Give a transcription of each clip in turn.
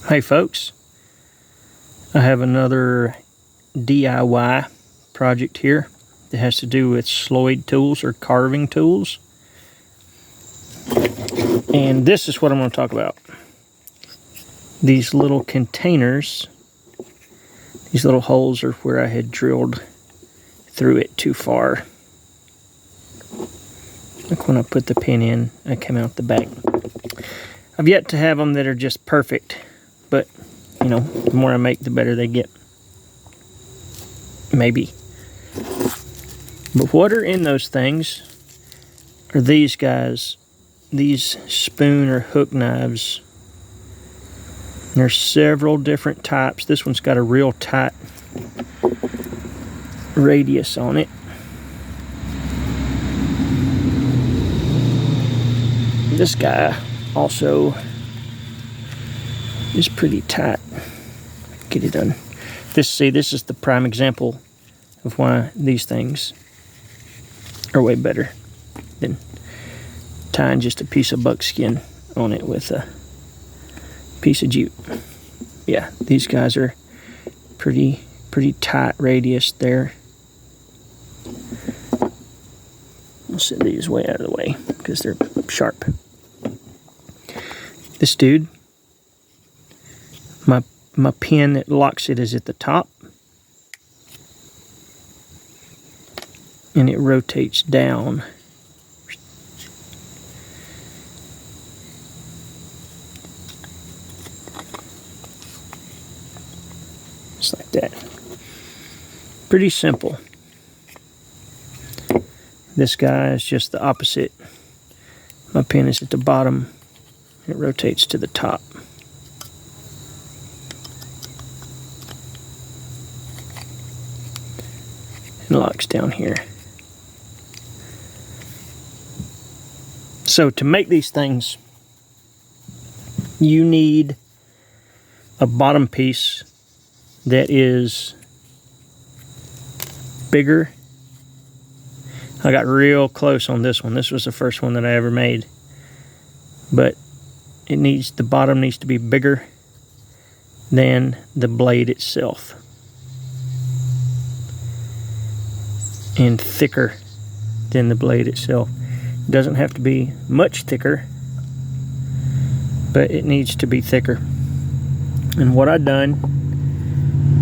Hey folks, I have another DIY project here that has to do with sloyd tools or carving tools. And this is what I'm going to talk about. These little containers, these little holes are where I had drilled through it too far. Like when I put the pin in, I came out the back. I've yet to have them that are just perfect. But, you know, the more I make, the better they get. Maybe. But what are in those things are these guys. These spoon or hook knives. There's several different types. This one's got a real tight radius on it. This guy also is pretty tight. Get it done. This is the prime example of why these things are way better than tying just a piece of buckskin on it with a piece of jute. Yeah, these guys are pretty tight radius there. I'll set these way out of the way because they're sharp. This dude, my pin that locks it is at the top, and it rotates down. Just like that. Pretty simple. This guy is just the opposite. My pin is at the bottom, and it rotates to the top. And locks down here. So to make these things, you need a bottom piece that is bigger. I got real close on this one. This was the first one that I ever made. But the bottom needs to be bigger than the blade itself. And thicker than the blade itself. It doesn't have to be much thicker, but it needs to be thicker. And what I done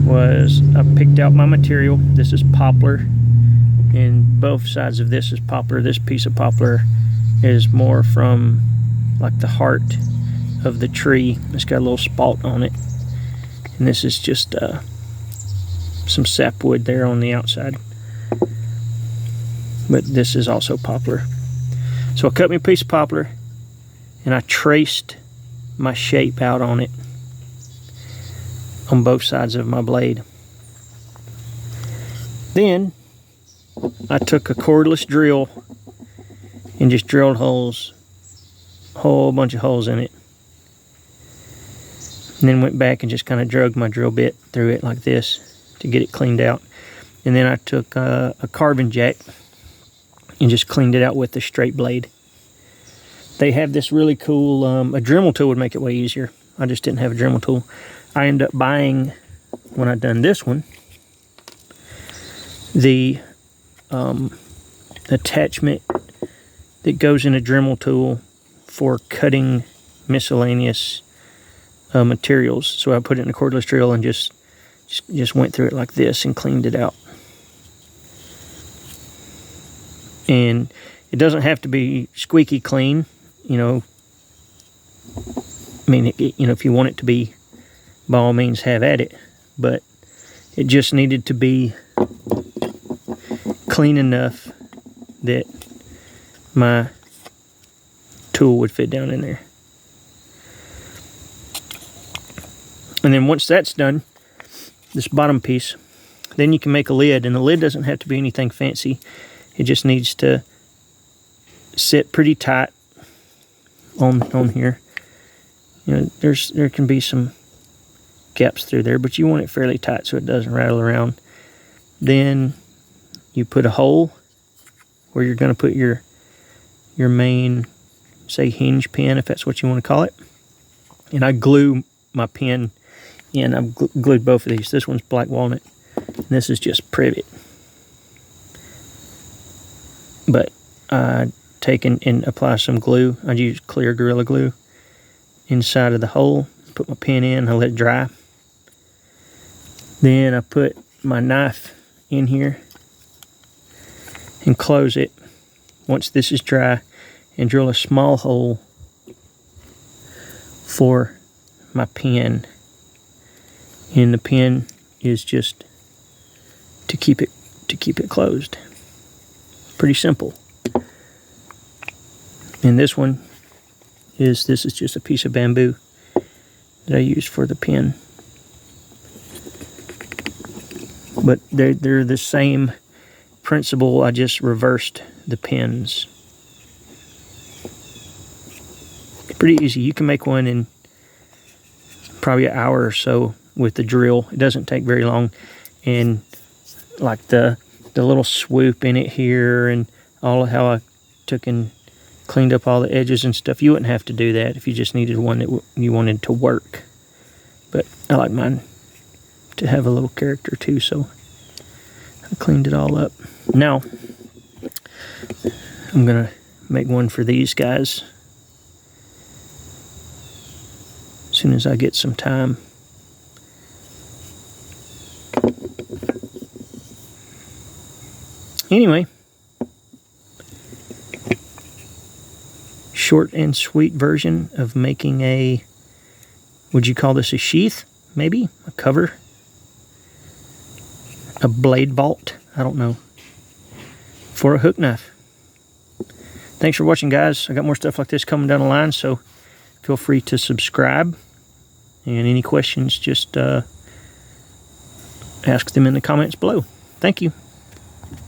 was I picked out my material. This is poplar, and both sides of this is poplar. This piece of poplar is more from like the heart of the tree. It's got a little spot on it, and this is just some sapwood there on the outside. But this is also poplar. So I cut me a piece of poplar and I traced my shape out on it on both sides of my blade. Then I took a cordless drill and just drilled holes, a whole bunch of holes in it. And then went back and just kind of drug my drill bit through it like this to get it cleaned out. And then I took a carving jack and just cleaned it out with the straight blade. They have this really cool, a Dremel tool would make it way easier. I just didn't have a Dremel tool. I ended up buying, when I done this one, the attachment that goes in a Dremel tool for cutting miscellaneous materials. So I put it in a cordless drill and just went through it like this and cleaned it out. And it doesn't have to be squeaky clean, you know. I mean, you know, if you want it to be, by all means, have at it. But it just needed to be clean enough that my tool would fit down in there. And then once that's done, this bottom piece, then you can make a lid. And the lid doesn't have to be anything fancy. It just needs to sit pretty tight on here. You know, there can be some gaps through there, but you want it fairly tight so it doesn't rattle around. Then you put a hole where you're going to put your main, say, hinge pin, if that's what you want to call it. And I glue my pin in. I've glued both of these. This one's black walnut, and this is just privet. But I take and apply some glue. I use clear Gorilla Glue inside of the hole. Put my pin in, I let it dry. Then I put my knife in here and close it once this is dry, and drill a small hole for my pin. And the pin is just to keep it closed. Pretty simple. And this is just a piece of bamboo that I use for the pin. But they're the same principle. I just reversed the pins. Pretty easy. You can make one in probably an hour or so with the drill. It doesn't take very long. And like the little swoop in it here, and all how I took and cleaned up all the edges and stuff, you wouldn't have to do that if you just needed one that you wanted to work. But I like mine to have a little character too, so I cleaned it all up. Now I'm gonna make one for these guys as soon as I get some time. Anyway, short and sweet version of making a, would you call this a sheath? Maybe a cover, a blade bolt, I don't know, for a hook knife. Thanks for watching, guys. I got more stuff like this coming down the line, so feel free to subscribe, and any questions, just ask them in the comments below. Thank you.